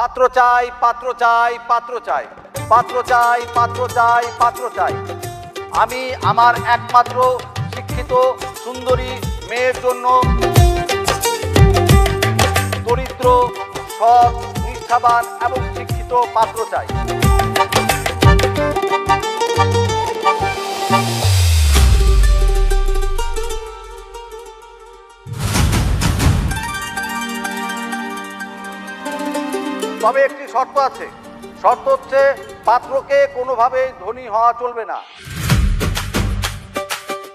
পাত্র চাই, পাত্র চাই, পাত্র চাই, পাত্র চাই, পাত্র চাই, পাত্র চাই। আমি আমার একমাত্র শিক্ষিত সুন্দরী মেয়ের জন্য দরিদ্র, সৎ, নিষ্ঠাবান এবং শিক্ষিত পাত্র চাই। তবে একটি শর্ত আছে। শর্ত হচ্ছে পাত্রকে কোনোভাবেই ধনী হওয়া চলবে না।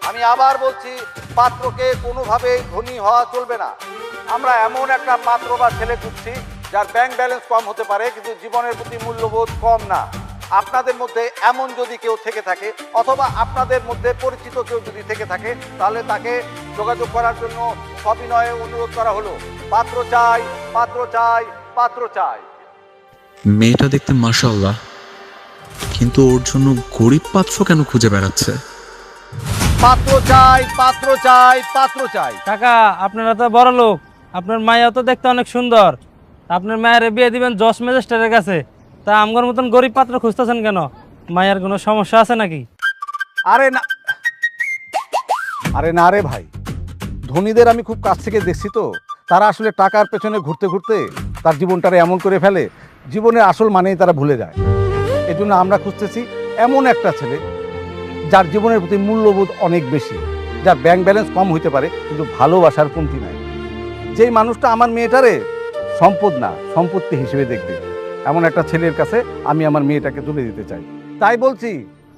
আমি আবার বলছি, পাত্রকে কোনোভাবেই ধনী হওয়া চলবে না। আমরা এমন একটা পাত্র বা ছেলে খুঁজছি যার ব্যাংক ব্যালেন্স কম হতে পারে কিন্তু জীবনের প্রতি মূল্যবোধ কম না। আপনাদের মধ্যে এমন যদি কেউ থেকে থাকে অথবা আপনাদের মধ্যে পরিচিত কেউ যদি থেকে থাকে তাহলে তাকে যোগাযোগ করার জন্য সবিনয়ে অনুরোধ করা হলো। পাত্র চাই, পাত্র চাই, পাত্র চাই। মেয়েটা দেখতে মাশাআল্লাহ, কিন্তু ওর জন্য গরিব পাত্র কেন খুঁজে বেড়াচ্ছে? পাত্র চাই, পাত্র চাই, পাত্র চাই। কাকা, আপনারা তো বড় লোক, আপনার মায়া তো দেখতে অনেক সুন্দর। আপনার মায়ের বিয়ে দিবেন জজ ম্যাজিস্ট্রেটের কাছে, তা আমগর মতন গরিব পাত্র খুঁজতেছেন কেন? মায়ের কোনো সমস্যা আছে নাকি? আরে না, আরে না রে ভাই, ধনীদের আমি খুব কাছ থেকে দেখছি তো, তারা আসলে টাকার পেছনে ঘুরতে ঘুরতে তার জীবনটারে এমন করে ফেলে, জীবনের আসল মানেই তারা ভুলে যায়। এজন্য আমরা খুঁজতেছি এমন একটা ছেলে যার জীবনের প্রতি মূল্যবোধ অনেক বেশি, যার ব্যাংক ব্যালেন্স কম হইতে পারে কিন্তু ভালোবাসার কমতি নাই। যেই মানুষটা আমার মেয়েটারে সম্পদ না সম্পত্তি হিসেবে দেখবে, এমন একটা ছেলের কাছে আমি আমার মেয়েটাকে তুলে দিতে চাই। তাই বলছি,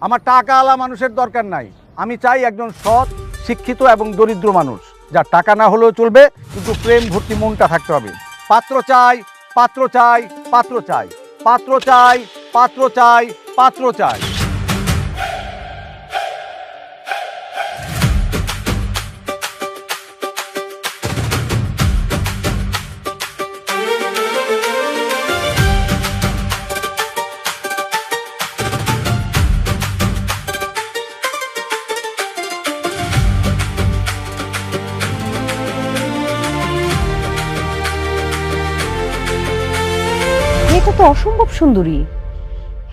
আমার টাকাওয়ালা মানুষের দরকার নাই। আমি চাই একজন সৎ, শিক্ষিত এবং দরিদ্র মানুষ, যার টাকা না হলেও চলবে কিন্তু প্রেম ভর্তি মনটা থাকতে হবে। পাত্র চাই, পাত্র চাই, পাত্র চাই, পাত্র চাই, পাত্র চাই, পাত্র চাই। মেয়েটা তো অসম্ভব সুন্দরী।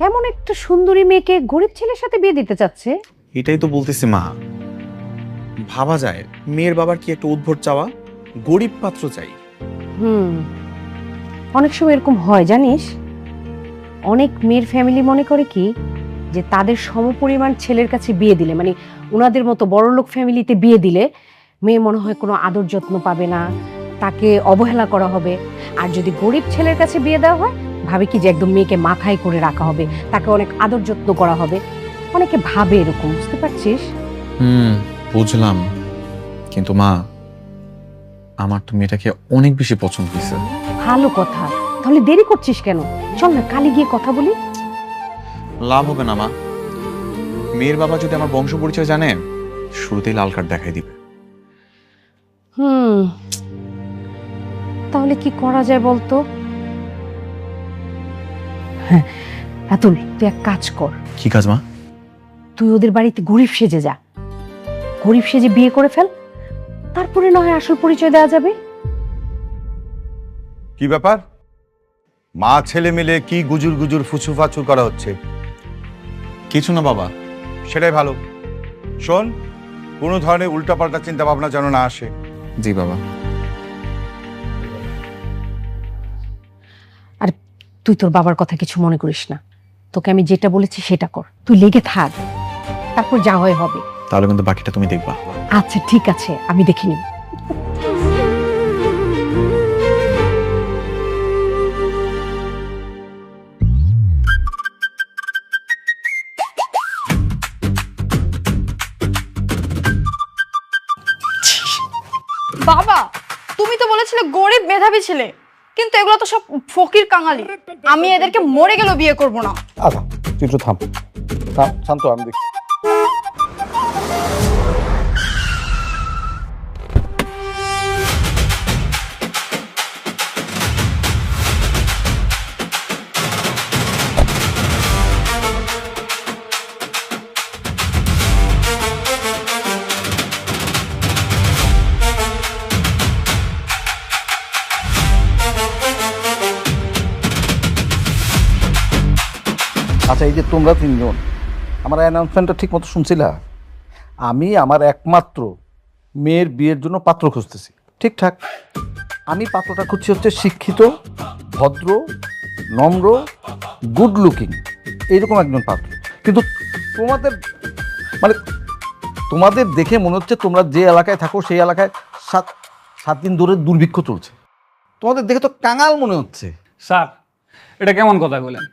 এমন একটা সুন্দরী মেয়েকে গরিব ছেলের সাথে বিয়ে দিতে চাচ্ছে। এটাই তো বলতেছি মা, ভাবা যায় মেয়ের বাবার কি একটা উদ্ভট চাওয়া, গরিব পাত্র চাই। অনেক সময় এরকম হয় জানিস, অনেক মেয়ের ফ্যামিলি মনে করে কি যে তাদের সমপরিমাণ ছেলের কাছে বিয়ে দিলে, মানে ওনাদের মতো বড়লোক ফ্যামিলিতে বিয়ে দিলে মেয়ে মনে হয় কোনো আদর যত্ন পাবে না, তাকে অবহেলা করা হবে। আর যদি গরিব ছেলের কাছে বিয়ে দেওয়া হয়, ভাবে কি যে একদম মেয়েকে মাথায় করে রাখা হবে, তাকে অনেক আদর যত্ন করা হবে। অনেকে ভাবে এরকম, বুঝতে পারছিস? বুঝলাম, কিন্তু মা আমার তো মেয়েটাকে অনেক বেশি পছন্দ হয়েছে। ভালো কথা, তাহলে দেরি করছিস কেন? চল না কালি গিয়ে কথা বলি। লাভ হবে না মা, মেয়ের বাবা যদি আমার বংশ পরিচয় জানে শুরুতেই লাল কার্ড দেখাই দিবে। তাহলে কি করা যায় বলতো? হ্যাঁ, রাতুল, তুই এক কাজ কর। কি কাজ মা? তুই ওদের বাড়িতে গরিব সেজে যা, গরিব সেজে বিয়ে করে ফেল, তারপরে না হয় আসল পরিচয় দেওয়া যাবে। কি ব্যাপার? মা ছেলে মিলে কি গুজুর গুজুর ফুচু ফাচু করা হচ্ছে? কিছু না বাবা। সেটাই ভালো। শোন, কোনো ধরনের উল্টাপাল্টা চিন্তা ভাবনা যেন না আসে। জি বাবা। আর তুই তোর বাবার কথা কিছু মনে করিস না, তোকে আমি যেটা বলেছি সেটা কর, তুই লেগে থাক, তারপর যা হয় হবে। তাহলে কিন্তু বাকিটা তুমি দেখবা। আচ্ছা ঠিক আছে, আমি দেখে নিব। বাবা, তুমি তো বলেছিলে গরিব মেধাবী ছেলে, কিন্তু এগুলো তো সব ফকির কাঙালি। আমি এদেরকে মরে গেলেও বিয়ে করব না। আচ্ছা, তুই একটু থাম, শান্ত, আমি দেখছি। আচ্ছা, এই যে তোমরা তিনজন আমার অ্যানাউন্সমেন্টটা ঠিক মতো শুনছিলা? আমি আমার একমাত্র মেয়ের বিয়ের জন্য পাত্র খুঁজতেছি। ঠিকঠাক, আমি পাত্রটা খুঁজছি হচ্ছে শিক্ষিত, ভদ্র, নম্র, গুড লুকিং, এইরকম একজন পাত্র। কিন্তু তোমাদের মানে তোমাদের দেখে মনে হচ্ছে তোমরা যে এলাকায় থাকো সেই এলাকায় 7 দিন ধরে দুর্ভিক্ষ চলছে। তোমাদের দেখে তো কাঙাল মনে হচ্ছে। স্যার, এটা কেমন কথা বলেন?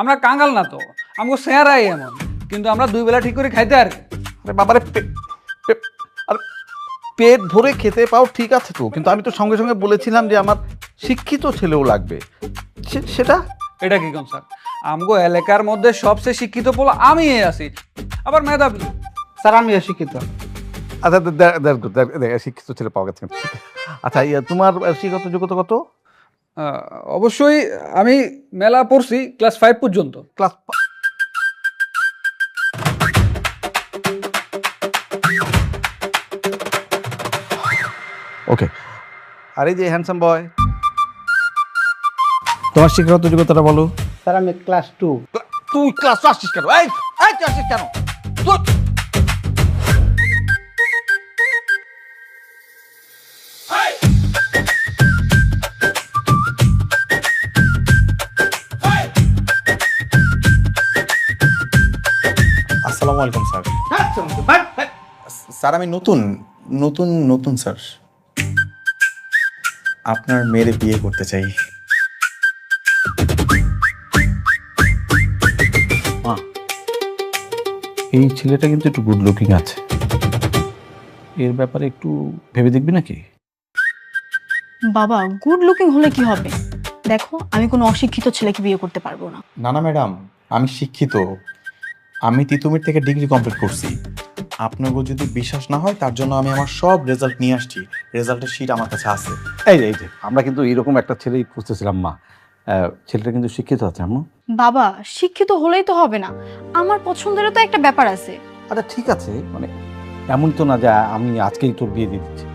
আমরা কাঙ্গাল না তো, আমাকে চেহারাই এমন, কিন্তু আমরা 2 বেলা ঠিক করে খাইতে আর আরে বাবারে, আরে পেট ভরে খেতে পাও ঠিক আছে তো, কিন্তু আমি তো সঙ্গে সঙ্গে বলেছিলাম যে আমার শিক্ষিত ছেলেও লাগবে। সেটা এটা কি কম স্যার? আমগো এলাকার মধ্যে সবচেয়ে শিক্ষিত পোলা আমি আছি, আবার মেধাবী। স্যার আমি শিক্ষিত। আচ্ছা, শিক্ষিত ছেলে পাওয়া গেছে। আচ্ছা, তোমার শিক্ষাগত যোগ্যতা কত? অবশ্যই আমি মেলা পড়ছি ক্লাস 5 পর্যন্ত। Class okay. আর এই যে হ্যান্ডসাম বয়, তোমার শিক্ষাগত যোগ্যতাটা বলো। স্যার আমি ক্লাস 2। তুই ক্লাস আসছিস কেন? এই তুই আসছিস কেন? আসসালামু আলাইকুম স্যার। স্যার আমি নতুন নতুন নতুন স্যার, আপনার মেয়ের বিয়ে করতে চাই। এই ছেলেটা কিন্তু একটু গুড লুকিং আছে, এর ব্যাপারে একটু ভেবে দেখবি নাকি? বাবা, গুড লুকিং হলে কি হবে? দেখো, আমি কোনো অশিক্ষিত ছেলেকে বিয়ে করতে পারবো না। না না ম্যাডাম, আমি শিক্ষিত, আমি তিতুমির থেকে ডিগ্রি কমপ্লিট করছি। আপনাকে যদি বিশ্বাস না হয় তার জন্য আমি আমার সব রেজাল্ট নিয়ে আসছি, রেজাল্টের শিট আমার কাছে আছে। এই যে আমরা কিন্তু এইরকম একটা ছেলেই খুঁজতেছিলাম মা। ছেলেটা কিন্তু শিক্ষিত আছে আম্মু। বাবা, শিক্ষিত হলেই তো হবে না, আমার পছন্দেরও তো একটা ব্যাপার আছে। আচ্ছা ঠিক আছে, মানে এমন তো না যে আমি আজকেই তোর বিয়ে দিয়ে দিচ্ছি।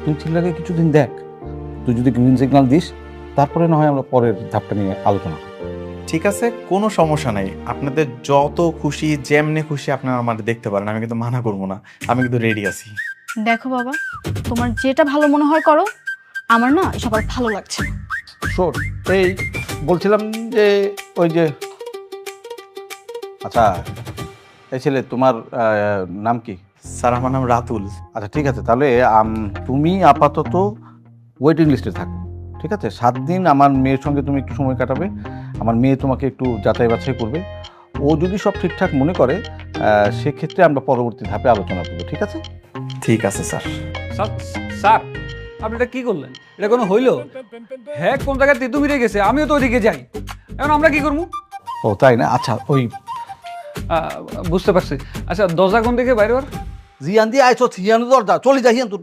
তুই ছেলেটাকে কিছুদিন দেখ, তুই যদি গ্রিন সিগন্যাল দিস তারপরে না হয় আমরা পরের ধাপটা নিয়ে আলোচনা করি। ঠিক আছে, কোনো সমস্যা নাই, আপনাদের যত খুশি যেমনি খুশি আপনারা আমাদের দেখতে পারেন, আমি কিন্তু মানা করবো না, আমি কিন্তু রেডি আছি। দেখো বাবা, তোমার যেটা ভালো মনে হয় করো, আমার না সবার ভালো লাগছে না। শোন, এই বলছিলাম যে ওই যে, আচ্ছা এই ছেলে তোমার নাম কি? স্যার আমার নাম রাতুল। আচ্ছা ঠিক আছে, তাহলে তুমি আপাতত ওয়েটিং লিস্টে থাকো। ঠিক আছে, 7 দিন আমার মেয়ের সঙ্গে তুমি একটু সময় কাটাবে, আমার মেয়ে তোমাকে একটু যাচাই বাছাই করবে। ও যদি সব ঠিকঠাক মনে করে সেক্ষেত্রে আমরা পরবর্তী ধাপে আলোচনা করবো। ঠিক আছে? ঠিক আছে স্যার। স্যার স্যার, আপনি এটা কি করলেন? এটা কোনো হইলো? হ্যাঁ, কোন জায়গায় তিতুমিরে গেছে, আমিও তো ওইদিকে যাই, এখন আমরা কি করবো? ও তাই না? আচ্ছা ওই বুঝতে পারছি। আচ্ছা, দরজা কোন দিকে বাইরে? জিয়ান দিয়ে আইছো, হিয়ান দরজা চলে যাই হিয়ান তোর।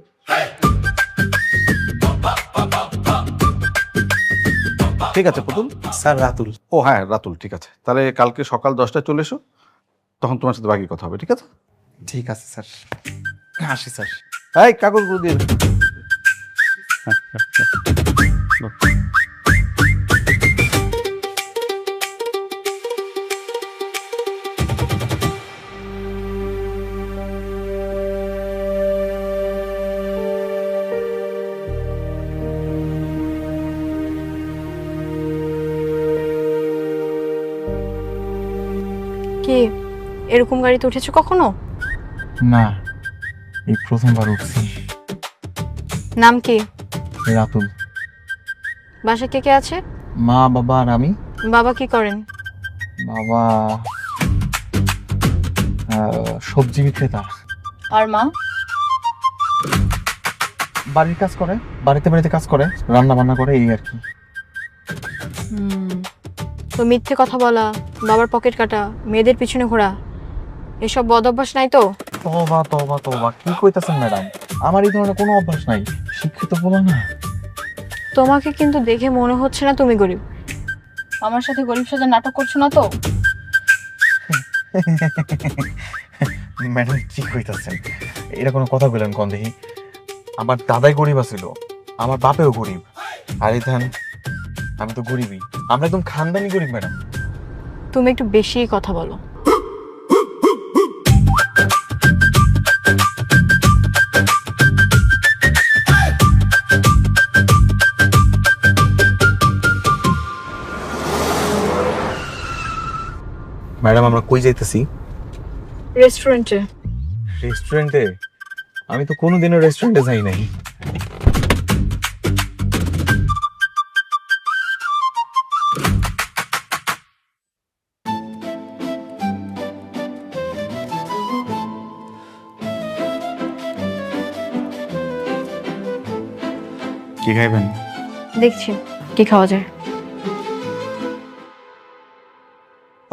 ঠিক আছে পুতুল। স্যার রাতুল। ও হ্যাঁ রাতুল, ঠিক আছে। তাহলে কালকে সকাল 10টায় চলে এসো, তখন তোমার সাথে বাকি কথা হবে। ঠিক আছে? ঠিক আছে স্যার, আসি স্যার। এই কাগজগুলো দিয়ে দে। কি এরকম গাড়িতে উঠেছো কখনো? না, এই প্রথমবার উঠছি। নাম কি? রাতুল। বাসা কে কে আছে? মা, বাবা আর আমি। বাবা কি করেন? বাবা সবজি বিক্রেতা। আর মা? বাড়ির কাজ করে, বাড়িতে বাড়িতে কাজ করে, রান্না বান্না করে, এই আর কি। তো মিথ্যে কথা বলা, বাবার পকেট কাটা, মেয়েদের পিছনে ঘোরা, এসব বদ অভ্যাস নাই তো? তবা তবা তবা, কি কইতাছেন ম্যাডাম? আমার এই ধরনের কোনো অভ্যাস নাই, শিক্ষিত বলো না। তোমাকে কিন্তু দেখে মনে হচ্ছে না তুমি গরিব। আমার সাথে গরিব সাজা নাটক করছো না তো? ম্যাডাম কি কইতাছেন? এটা কোনো কথা বললেন কোন দেখি? আমার দাদাই গরিব আছিল, আমার বাপেও গরিব, আর এই ধান আমি তো গরিবই, আমরা একদম খানদানি গরিব ম্যাডাম। তুমি একটু বেশি কথা বলো। ম্যাডাম আমরা কই যাইতেছি? রেস্টুরেন্টে। রেস্টুরেন্টে? আমি তো কোনোদিনও রেস্টুরেন্টে যাই নাই। কি খাইবেন? দেখছি কি খাওয়া যায়।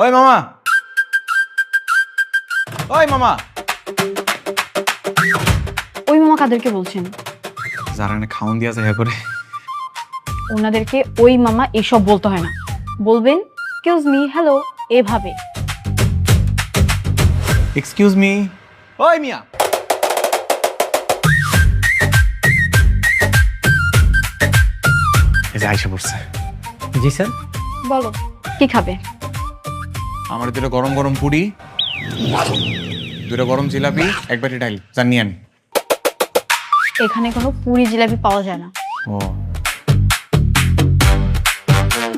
ওই মামা, ওই মামা। ওই মামা কাদেরকে বলছেন? যারা না খাওন দিয়া যায় করে। ওনাদেরকে ওই মামা এসব বলতে হয় না, বলবেন এক্সকিউজ মি, হ্যালো, এভাবে। Excuse me. ওই মিয়া, এই যে আইসা পড়ছে। জি স্যার। বলো কি খাবে? আমার দুটো গরম গরম পুরি, দুটো গরম জিলাপি, এক বাটি ডাল জানিয়ে আন। এখানে কোনো পুরি জিলাপি পাওয়া যায় না। ও,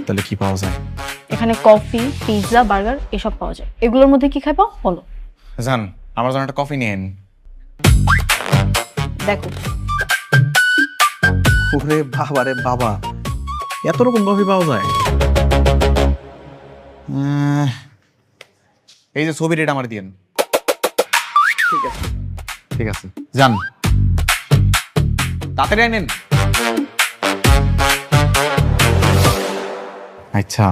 তাহলে কি পাওয়া যায়? এখানে কফি, পিৎজা, বার্গার এসব পাওয়া যায়। এগুলোর মধ্যে কি খাইবা বলো? জান, আমার জন্য একটা কফি নিয়ে আন। দেখো ওরে বাবা রে বাবা, এত রকম কফি পাওয়া যায়? এই যে ছবির এটা আমার দিয়েন। ঠিক আছে, ঠিক আছে, যান তাড়াতাড়ি আনেন। আচ্ছা,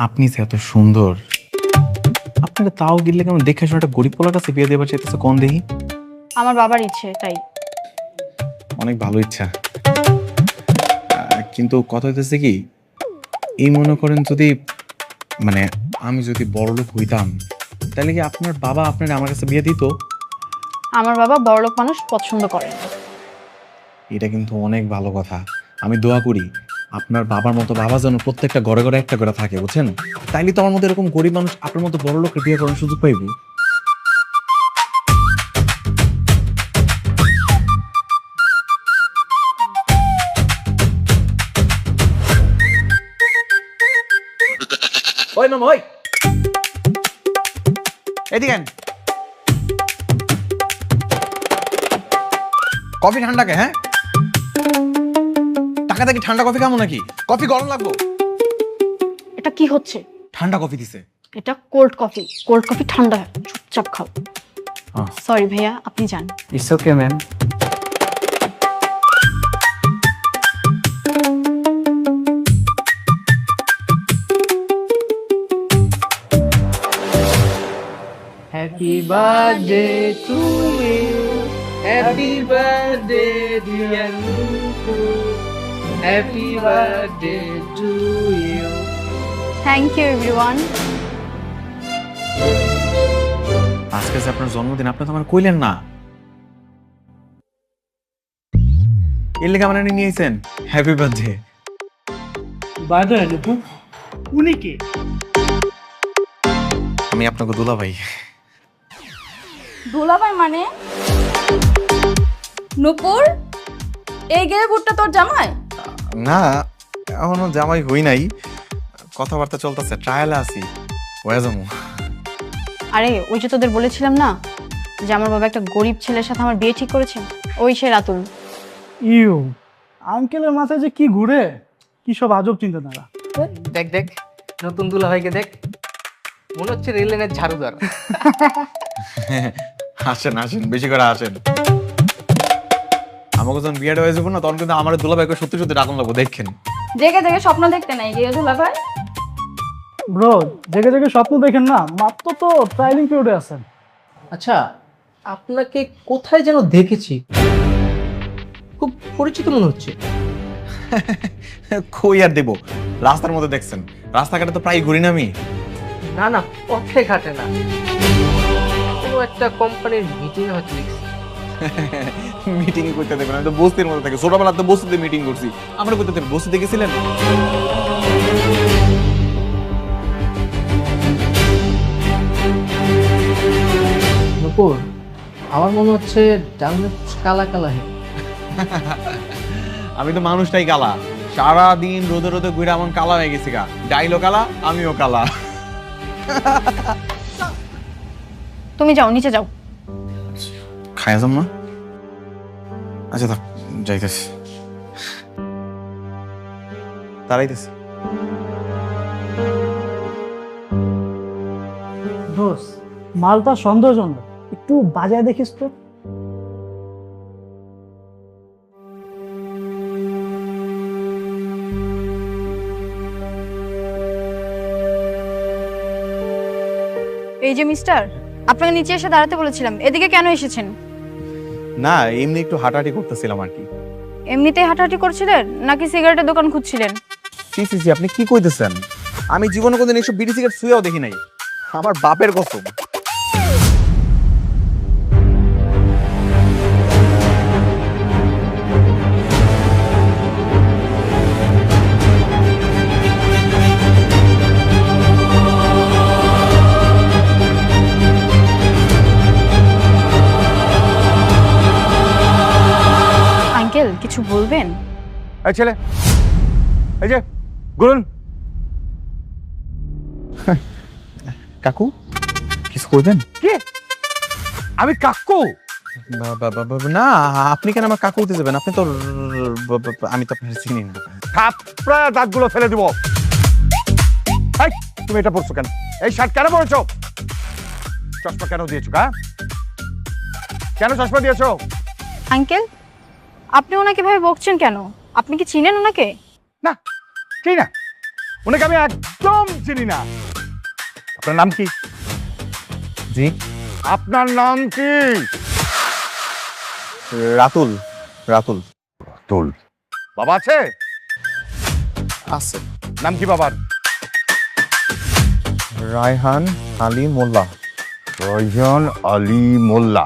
আপনি যে এত সুন্দর, আপনারা তাও গিলে কেমন দেখে শুনে একটা গরিব পোলার কাছে বিয়ে দেবার চাইতেছে কোন দেখি? আমার বাবার ইচ্ছে তাই। অনেক ভালো ইচ্ছা, কিন্তু কথা হইতেছে কি, এই মনে করেন যদি মানে আমি যদি বড়লোক হইতাম, তাহলে কি আপনার বাবা আপনার আমার কাছে বিয়ে দিত? আমার বাবা বড়লোক মানুষ পছন্দ করে না। এটা কিন্তু অনেক ভালো কথা। আমি দোয়া করি আপনার বাবার মতো বাবা যেন প্রত্যেকটা ঘরে ঘরে একটা করে থাকে, বুঝছেন? তাইলে তো আমার মতো এরকম গরিব মানুষ আপনার মতো বড় লোকের বিয়ে করার সুযোগ পাইব। ওই মামা, ওই এদিকে আন। কফি ঠান্ডা কে? হ্যাঁ, টাকা দেখি ঠান্ডা কফি খাবো নাকি? কফি গরম লাগবো। এটা কি হচ্ছে? ঠান্ডা কফি দিছে। এটা কোল্ড কফি। কোল্ড কফি ঠান্ডা হয়, চুপচাপ খাও। সরি ভাইয়া, আপনি যান। It's okay ma'am. Happy birthday to you. Happy birthday dear Nuku. Happy birthday to you. Thank you everyone. আজকে যে আপনার জন্মদিন, আপনি তো আমার কইলেন না। এর লেগে আমার নিয়ে আইছেন। Happy birthday. By the way Nupu, উনি কে? আমি আপনাকে দুলা ভাই। দুলাভাই মানে? নূপুর, এই গেয়ে বুটটা তোর জামাই? না, এখনো জামাই হই নাই, কথাবার্তা চলতেছে, ট্রায়ালে আছি, হয়ে যাবো। আরে ওই যে তোদের বলেছিলাম না যে আমার বাবা একটা গরিব ছেলের সাথে আমার বিয়ে ঠিক করেছে, ওই সে রাতুল। ইউ, আঙ্কেলের মাথায় যে কি ঘুরে, কি সব আজব চিন্তাধারা। দেখ দেখ নতুন দুলাভাইকে দেখ, মনে হচ্ছে রেল লাইনের ঝাড়ুদার। আসেন আসেন, বেশি করে আসেন। আমাকে যখন বিয়েটা হয়ে যাবো না, তখন কিন্তু আমার দুলা ভাইকে সত্যি সত্যি ডাকুন লাগবো, দেখেন। জেগে জেগে স্বপ্ন দেখতে নাই গিয়ে দুলাভাই। ব্রো, জেগে জেগে স্বপ্ন দেখেন না, মাত্র তো ট্রায়ালিং পিরিয়ডে আছেন। আচ্ছা, আপনাকে কোথায় যেন দেখেছি, খুব পরিচিত মনে হচ্ছে। কই আর দেবো, রাস্তার মধ্যে দেখছেন, রাস্তাঘাটে তো প্রায় ঘুরি না আমি। না না, পথে ঘাটে না, কোনো একটা কোম্পানির মিটিং হয়তো দেখছি। মিটিং করতে দেবেন, আমি তো বস্তির মধ্যে থাকি, ছোটবেলা তো বস্তিতে মিটিং করছি। আমরা করতে দেবেন, বস্তিতে গেছিলেন? উপর আমার মনে হচ্ছে ডালমে কালা কালা হে। আমি তো মানুষটাই কালা, সারাদিন রোদে রোদে ঘুরে এমন কালা হয়ে গেছি গা। ডাইলো কালা, আমিও কালা। তুমি যাও, নিচে যাও। খায়া যাম না? আচ্ছা থাক, যাইতেছি, দাঁড়াইতেছি। দোষ মালটা সন্দেহজনক, একটু বাজায় দেখিস তো। এই যে মিস্টার, আপনাকে নিচে এসে দাঁড়াতে বলেছিলাম, এদিকে কেন এসেছেন? না, এমনি একটু হাঁটাহাঁটি করতেছিলাম আর কি। এমনিতেই হাঁটাহাঁটি করছিলেন নাকি সিগারেটের দোকান খুঁজছিলেন? জি জি জি, আপনি কি কইতেছেন? আমি জীবনে কোনদিন এইসব বিড়ি সিগারেট ছুঁয়েও দেখি নাই, আমার বাপের কসম। আঙ্কেল কিছু বলবেন? এই ছেলে, এই যে গুরুন। কাকু কিছু করবেন? কি? আমি কাকু? না, আপনি কেন আমার কাকু হতে যাবেন? আপনি তো আমি তো আপনার চিনি না। থাপড়ায় দাঁতগুলো ফেলে দিব। এই, তুমি এটা পরছো কেন? এই শার্ট কেন পরেছো? চশমা কেন দিয়েছো? কেন চশমা দিয়েছো? আঙ্কেল আপনি ওনাকে ভাবে বকছেন কেন? আপনি কি চিনেন ওনাকে? না, কি না, ওনাকে আমি একদম চিনি না। আপনার নাম কি? জি, আপনার নাম কি? রাতুল। রাতুল। তুল। বাবা আছে? আছে। নাম কি বাবার? রায়হান আলী মোল্লা। রয়ন আলী মোল্লা।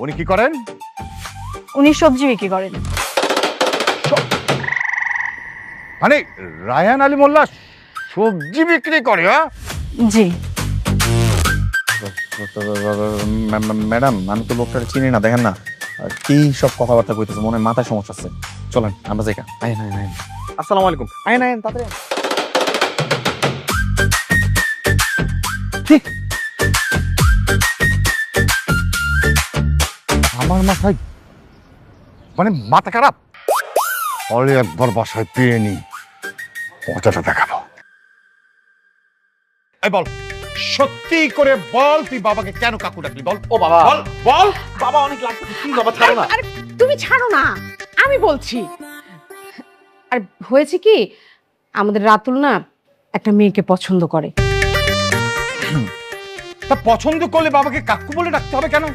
উনি কি করেন? উনি সবজি বিক্রি করেন। মানে রায়হান আলী মোল্লা সবজি বিক্রি করে? হ্যাঁ জি। ম্যাডাম, আমি তো লোকটা চিনি না, দেখেন না কি সব কথাবার্তা কইতেছে, মনে হয় মাথায় সমস্যা আছে। চলেন আমরা যাই। আইন আইন আইন। আসসালামু আলাইকুম। আইন আইন তাড়াতাড়ি। আমার মাথায় মানে মাথা খারাপ? ফলে একবার বাসায় পেয়ে নি, মজাটা দেখাবো। এই বল, সত্যি করে বল, তুই বাবাকে কেন কাকু ডাকলি? বল। ও বাবা, বল বল। বাবা অনেক লাগছে, প্লিজ বাবা ছাড়ো না। আরে তুমি ছাড়ো না, আমি বলছি। আর হয়েছে কি, আমাদের রাতুল না একটা মেয়েকে পছন্দ করে। তা পছন্দ করলে বাবাকে কাকু বলে ডাকতে হবে কেন?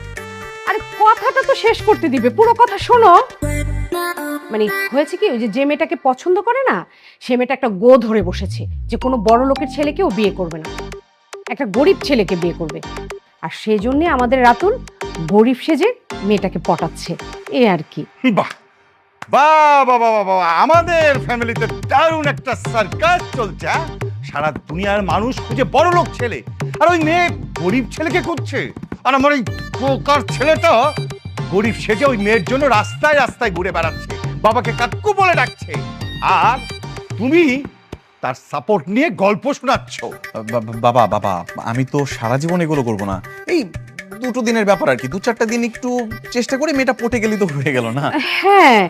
আরে কথাটা তো শেষ করতে দিবে, পুরো কথা শোনো। মানে হয়েছে কি, ওই যে মেয়েটাকে পছন্দ করে না, সে মেয়েটা একটা গো ধরে বসেছে যে কোনো বড় লোকের ছেলেকেও বিয়ে করবে না, একটা গরিব ছেলেকে বিয়ে করবে। আর সেই জন্য আমাদের রাতুল গরিব সেজে মেয়েটাকে পটাচ্ছে, এই আর কি। বাহ বাহ বাহ বাহ বাহ, আমাদের ফ্যামিলিতে দারুণ একটা সার্কাস চলছে। হ্যাঁ? সারা দুনিয়ার মানুষ খুঁজে বড় লোক ছেলে, আর ওই মেয়ে গরিব ছেলেকে খুঁজছে। আর আমার ওই পোকার ছেলেটা গরিব সেজে ওই মেয়ের জন্য রাস্তায় রাস্তায় ঘুরে বেড়াচ্ছে, বাবাকে কাকু বলে ডাকছে, আর তুমি তার সাপোর্ট নিয়ে গল্প শোনাচ্ছ। বাবা বাবা, আমি তো সারা জীবন এগুলো করবো না, এই দুটো দিনের ব্যাপার আর কি। 2-4টা দিন একটু চেষ্টা করে মেয়েটা পটে গেলি তো হয়ে গেল না? হ্যাঁ,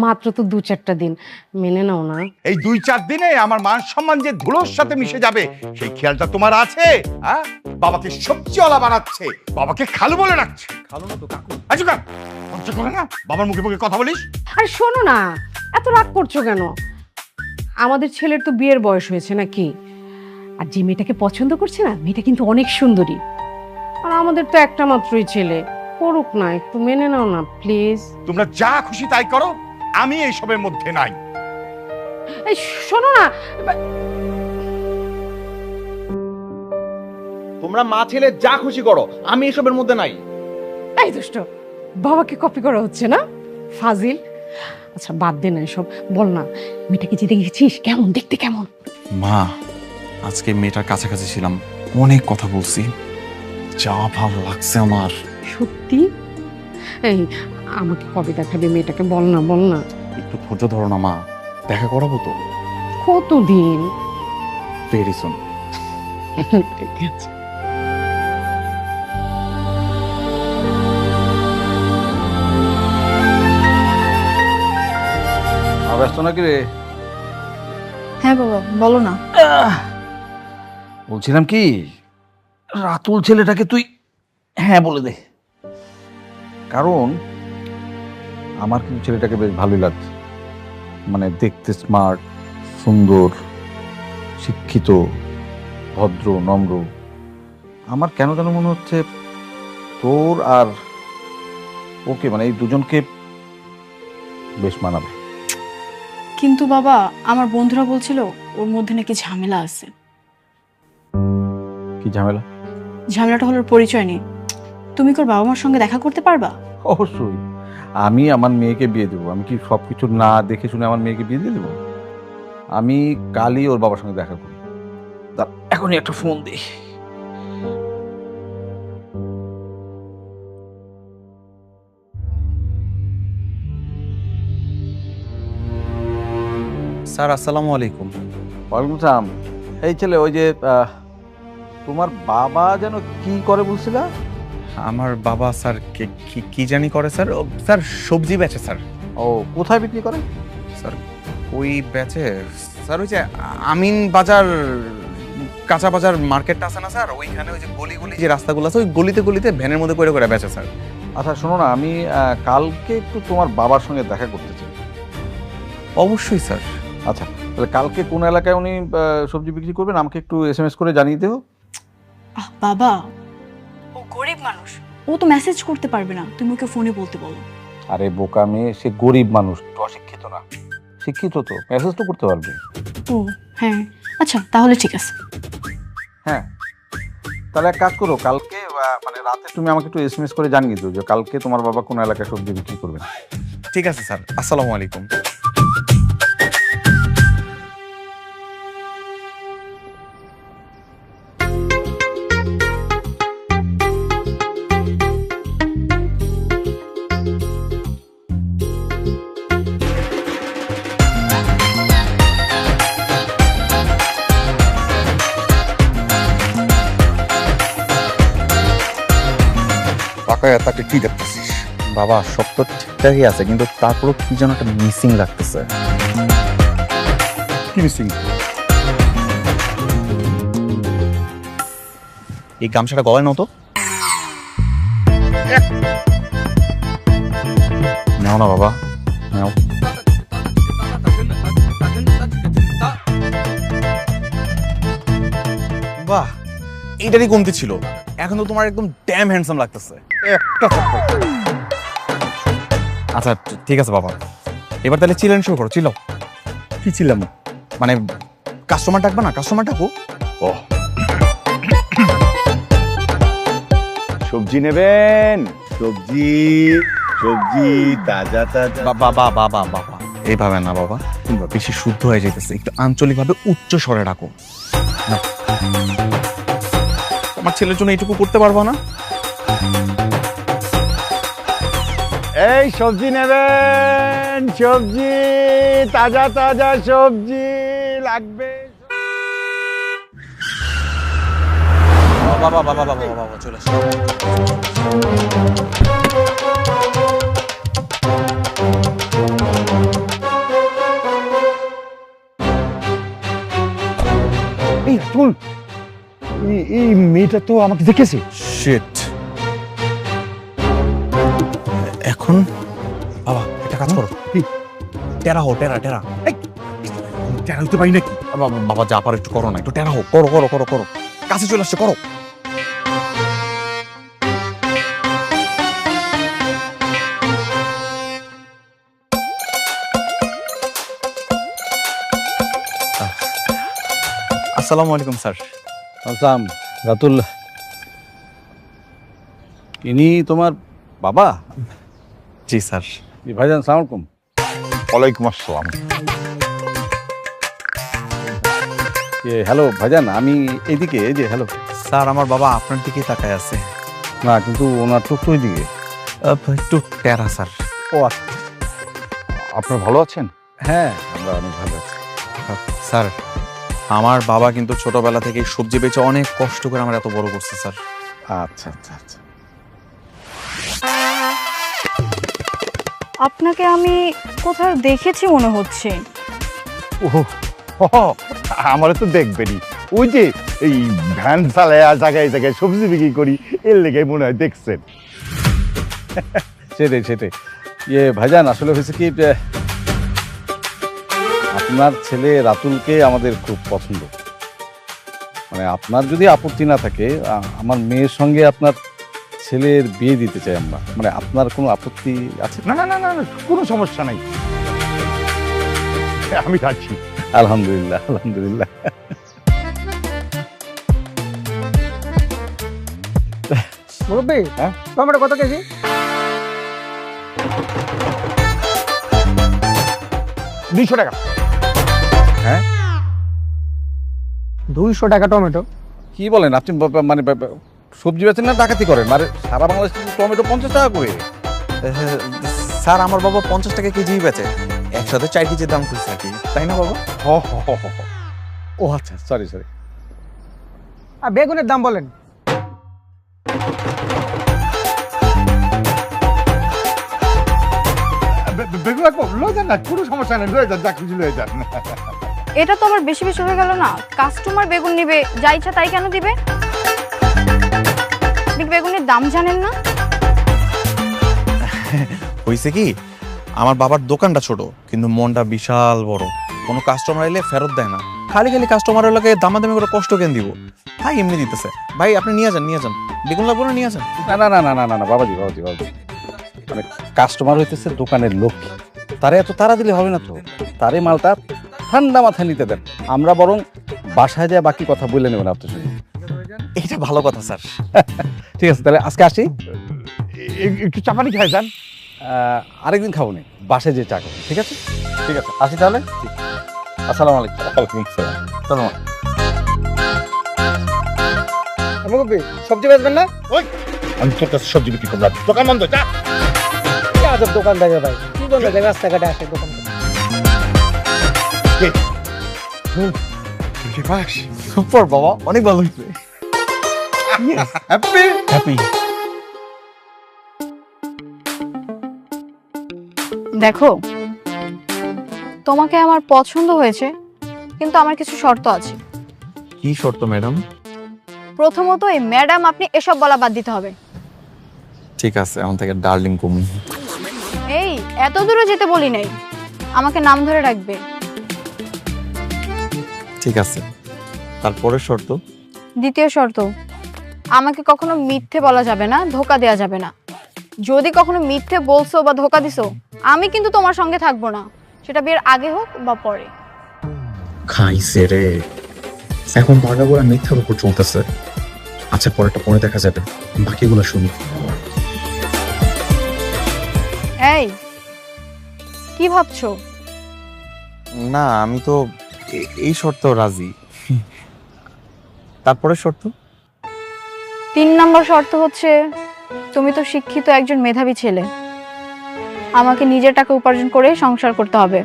মাত্র তো 2-4টা দিন, মেনে নাও না। এই 2-4 দিনে আমার মান সম্মান যে ধুলোর সাথে মিশে যাবে, সেই খেয়ালটা তোমার আছে? হ্যাঁ, বাবাকে সবজিওয়ালা বানাচ্ছে, বাবাকে খালু বলে রাখছে। খালো না তো কাকু। আচ্ছা, লজ্জা করে না বাবার মুখে মুখে কথা বলিস? আরে শোনো না, এত রাগ করছো কেন? আমাদের ছেলের তো বিয়ের বয়স হয়েছে নাকি? আর যে মেয়েটাকে পছন্দ করছে না, মেয়েটা কিন্তু অনেক সুন্দরী। আর আমাদের তো একটা মাত্রই ছেলে, করুক না, একটু মেনে নাও না প্লিজ। তোমরা যা খুশি তাই করো, আমি এইসবের মধ্যে নাই। এই শোনো না, তোমরা মা ছেলে যা খুশি করো, আমি এসবের মধ্যে নাই। এই দুষ্ট, বাবাকে কপি করা হচ্ছে না, ফাজিল। আচ্ছা বাদ দে না এসব, বল না মেয়েটাকে যে দেখেছিস, কেমন দেখতে, কেমন? মা, আজকে মেয়েটার কাছাকাছি ছিলাম, অনেক কথা বলছি, যা ভালো লাগছে আমার। সত্যি? এই আমাকে কবে দেখাবে মেয়েটাকে, বল না বল না। একটু ধৈর্য ধরো না মা, দেখা করাবো তো কতদিন? Very soon. ঠিক আছে। ব্যস্ত নাকি রে? হ্যাঁ বাবা, বলো না। বলছিলাম কি, রাতুল ছেলেটাকে তুই হ্যাঁ বলে দে, কারণ আমার কিন্তু ছেলেটাকে বেশ ভালোই লাগছে। মানে দেখতে স্মার্ট, সুন্দর, শিক্ষিত, ভদ্র, নম্র। আমার কেন যেন মনে হচ্ছে তোর আর ওকে, মানে এই দুজনকে বেশ মানাবে। কিন্তু বাবা, আমার বন্ধুরা বলছিল ওর মধ্যে নাকি ঝামেলা আছে। কি ঝামেলা? ঝামেলাটা হলো ওর পরিচয় নেই। তুমি কি ওর বাবা মার সঙ্গে দেখা করতে পারবা? অবশ্যই, আমি আমার মেয়েকে বিয়ে দেবো। আমি কি সবকিছু না দেখে শুনে আমার মেয়েকে বিয়ে দিয়ে দেবো? আমি কালই ওর বাবার সঙ্গে দেখা করবো। এখনই একটা ফোন দিই। স্যার আসসালামু আলাইকুম। ওয়ালাইকুম আসসালাম। এই ছেলে, ওই যে তোমার বাবা যেন কি করে বলছিল? আমার বাবা স্যার কি জানি করে স্যার। স্যার সবজি বেচে স্যার। ও, কোথায় বিক্রি করে? স্যার ওই বেচে স্যার, ওই যে আমিন বাজার, কাঁচা বাজার মার্কেটটা আছে না স্যার, ওইখানে ওই যে গলি গলি যে রাস্তাগুলো আছে, ওই গলিতে গলিতে ভ্যানের মধ্যে করে করে বেচে স্যার। আচ্ছা শোনো না, আমি কালকে একটু তোমার বাবার সঙ্গে দেখা করতে চাই। অবশ্যই স্যার। আচ্ছা, তাহলে কালকে কোন এলাকায় উনি সবজি বিক্রি করবেন আমাকে একটু SMS করে জানিয়ে দেও। বাবা, ও গরিব মানুষ, ও তো মেসেজ করতে পারবে না, তুমি ওকে ফোনে বলতে বলো। আরে বোকা মেয়ে, সে গরিব মানুষ, অশিক্ষিত না। শিক্ষিত তো মেসেজ তো করতে পারবে। ও হ্যাঁ, আচ্ছা তাহলে ঠিক আছে। হ্যাঁ, তাহলে এক কাজ করো, কালকে মানে রাতে তুমি আমাকে একটু SMS করে জানিয়ে দিও যে কালকে তোমার বাবা কোন এলাকায় সবজি বিক্রি করবেন। ঠিক আছে স্যার, আসসালামু আলাইকুম। তাকায় তাকে কি দেখতেছিস? বাবা সব তো ঠিকঠাকই আছে, কিন্তু তারপরও কি যেন একটা মিসিং লাগতেছে। কি মিসিং? এই গামছাটা গলায় নাও তো। নাও না বাবা, নাও। বাহ, এইটারই কমতি ছিল। এখন তো তোমার একদম ড্যাম হ্যান্ডসাম লাগতেছে। একটা আচ্ছা ঠিক আছে বাবা, এবার তাহলে চিলেন শুরু করো। চিলো। কি ছিলাম? মানে কাস্টমার ডাকবা না, কাস্টমার ডাকো। ও, সবজি নেবেন? সবজি সবজি তাজা তাজা। বাবা বাবা বাবা বাবা, এইভাবে না বাবা, বেশি শুদ্ধ হয়ে যেতেছে। একটু আঞ্চলিকভাবে উচ্চ স্বরে ডাকো। নাও। তোমার ছেলের জন্য এইটুকু করতে পারবো না? এই সবজি নেবেন? সবজি তাজা তাজা সবজি লাগবে। বাবা বাবা বাবা বাবা বাবা, চলে আসো। এই তুল, এই মেয়েটা তো আমাকে দেখেছে। শিট। এখন বাবা একটা কাজ করো, টেরা হো, টেরা টেরা। জানতে পারি নাকি? বাবা বাবা, যা পারো একটু করো না, একটু টেরা হো, করো করো করো করো। কাছে চলে আসছে, করো। আসসালামু আলাইকুম স্যার। আসসালাম। রাতুল, ইনি তোমার বাবা? জি স্যার। ভাইজান সালাম আলাইকুম। ওয়ালাইকুম আসসালাম। হ্যালো ভাইজান, আমি এইদিকে, এই যে হ্যালো। স্যার আমার বাবা আপনার দিকেই তাকায় আছে। না কিন্তু ওনার চোখ তো ওই দিকে। একটু টেরা স্যার। ও আচ্ছা, আপনার ভালো আছেন? হ্যাঁ আমরা অনেক ভালো আছি। স্যার আমার বাবা কিন্তু ছোটবেলা থেকে সবজি বেচে অনেক কষ্ট করে আমার এত বড় করছে স্যার। আচ্ছা আচ্ছা আচ্ছা। আপনাকে আমি কোথাও দেখেছি মনে হচ্ছে। আমার তো দেখবেনই, ওই যে এই ভ্যান চালায় জায়গায় জায়গায় সবজি বিক্রি করি, এর লেগে মনে হয় দেখছেন। সেটাই সেটাই। ভাইজান আসলে হয়েছে কি, আপনার ছেলে রাতুলকে আমাদের খুব পছন্দ। মানে আপনার যদি আপত্তি না থাকে, আমার মেয়ের সঙ্গে আপনার ছেলের বিয়ে দিতে চাই আমরা। মানে আপনার কোনো আপত্তি আছে? না না না না না, কোনো সমস্যা নাই, আমি যাচ্ছি। আলহামদুলিল্লাহ আলহামদুলিল্লাহ। মুরব্বী, হ্যাঁ? টমেটো কত কেজি? 200 টাকা। 200 টাকা টমেটো? কি বলেন আপনি? মানে সবজি বেচেন না ডাকাতি করেন? মানে সারা বাংলাদেশে টমেটো 50 টাকা করে। স্যার আমার বাবা 50 টাকা কেজি বেচে, একসাথে 4 কেজির দাম কইছে আর কি, তাই না বাবা? ও আচ্ছা, সরি সরি। আর বেগুনের দাম বলেন? বেগুন লয়ে যান না, কোনো সমস্যা নেই, লয়ে যান, যা খুশি লয়ে যান। এটা তো আবার বেশি বেশি হয়ে গেল না? কাস্টমার বেগুন নিবে, যা ইচ্ছা তাই কেন দিবে? আপনি কি বেগুনের দাম জানেন না? হইছে কি, আমার বাবার দোকানটা ছোট কিন্তু মনটা বিশাল বড়। কোনো কাস্টমার এলে ফেরত দেয় না, খালি খালি কাস্টমারের লোকে দামাদামি করে কষ্ট কেন দিব? ভাই এমনি দিতেছে। ভাই আপনি নিয়ে যান, বেগুন লাগবে না, নিয়ে যান। না না না না না না না বাবাজি বাবাজি বাবাজি, মানে কাস্টমার হইতেছে দোকানের লোক, তারে এত তাড়া দিলে হবে না তো। তারে মালটা ঠান্ডা মাথায় নিতে দেন, আমরা বরং বাসায় যায় বাকি কথা বলে নেবেন আপনার সঙ্গে। এটা ভালো কথা স্যার। ঠিক আছে তাহলে আজকে আসি। একটু চাপানি খাই যান। আরেকদিন খাবো নি, বাসায় যে চা খাবো। ঠিক আছে ঠিক আছে, আসি তাহলে। আসসালামু আলাইকুম। ওয়ালাইকুম আসসালাম। চলো। মুরব্বী, সবজি বেচবেন না? ওই আমি তোর কাছে সবজি বিক্রি করবো না, দোকান বন্ধ, যা। কি আজব দোকান দেখে ভাই, কি জন্য রাস্তাঘাটে আসে দোকান? সুপার বাবা, অনেক ভালো হয়েছে। Happy happy. দেখো, তোমাকে আমার পছন্দ হয়েছে, কিন্তু আমার কিছু শর্ত আছে। কি শর্ত ম্যাডাম? প্রথমত এই ম্যাডাম আপনি এসব বলা বাদ দিতে হবে। ঠিক আছে, এখন থেকে ডার্লিং কমু। এই এত দূরে যেতে বলি নাই, আমাকে নাম ধরে রাখবে। ঠিক আছে, তারপরে শর্ত? দ্বিতীয় শর্ত, আমাকে কখনো মিথ্যে বলা যাবে না, ধোকা দেয়া যাবে না। যদি কখনো মিথ্যে বলছো বা ধোকা দিছো, আমি কিন্তু তোমার সঙ্গে থাকবো না, সেটা বিয়ের আগে হোক বা পরে। খাইছে রে, এখন ভাগাগুলা মিথ্যার উপর চলতেছে। আচ্ছা পরেরটা পরে দেখা যাবে, বাকিগুলো শুনি। এই কি ভাবছো? না আমি তো এই শর্ত রাজি। তারপরে শর্ত? 3 নম্বর শর্ত হচ্ছে, তুমি তো শিক্ষিত একজন মেধাবী ছেলে, আমাকে নিজের টাকা উপার্জন করে সংসার করতে হবে।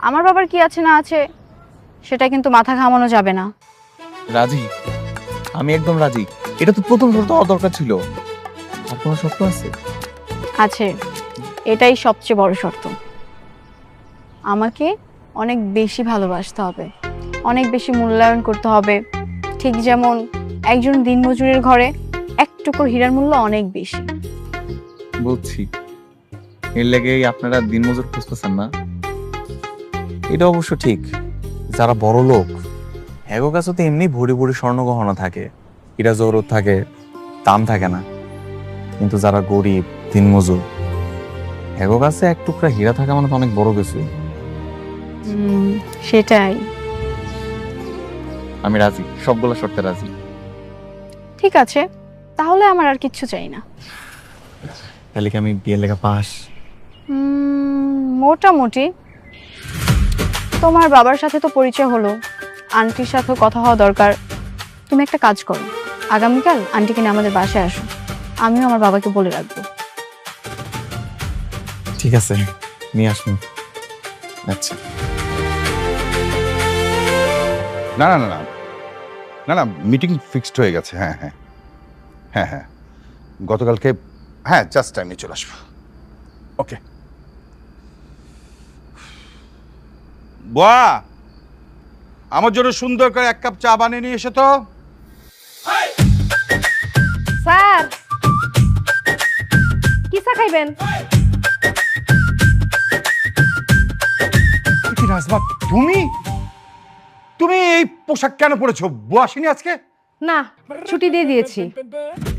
আমার বাবার কি আছে না আছে সেটা কিন্তু মাথা ঘামানো যাবে না। রাজি, আমি একদম রাজি। এটা তো প্রথম শর্ত হওয়া দরকার ছিল। আর কোনো শর্ত আছে? আছে, এটাই সবচেয়ে বড় শর্ত। আমাকে অনেক বেশি ভালোবাসতে হবে, অনেক বেশি মূল্যায়ন করতে হবে। ঠিক যেমন একজন দিনমজুরের ঘরে এক টুকরো হীরার মূল্য অনেক বেশি। বুঝছি, এর লেগেই আপনারা দিনমজুর খুঁজতেছেন না। এটা অবশ্য ঠিক, যারা বড় লোক এগো কাছে তো এমনি ভরি ভরি স্বর্ণ গহনা থাকে, হীরা জহরত থাকে, দাম থাকে না। কিন্তু যারা গরিব দিনমজুর এগো কাছে এক টুকরা হীরা থাকা মানে তো অনেক বড় কিছু। সেটাই। আমি রাজি, সবগুলো শর্তে রাজি। ঠিক আছে, তাহলে আমার আর কিচ্ছু চাই না। তাহলে কি আমি বিয়ের লেখা পাস? মোটামুটি। তোমার বাবার সাথে তো পরিচয় হলো, আন্টির সাথে কথা হওয়া দরকার। তুমি একটা কাজ করো, আগামীকাল আন্টিকে নিয়ে আমাদের বাসায় আসো, আমিও আমার বাবাকে বলে রাখবো। ঠিক আছে, নিয়ে আসুন। আচ্ছা। না না না না না না, মিটিং ফিক্সড হয়ে গেছে। হ্যাঁ হ্যাঁ হ্যাঁ হ্যাঁ, গতকালকে, হ্যাঁ জাস্ট টাইমে চলে আসবো। ওকে। বুয়া, আমার জন্য সুন্দর করে 1 কাপ চা বানিয়ে নিয়ে এসো তো। স্যার কি চা খাইবেন? কি রাজবা, তুমি তুমি এই পোশাক কেন পরেছো? বুয়া আসেনি আজকে? না, ছুটি দিয়ে দিয়েছি।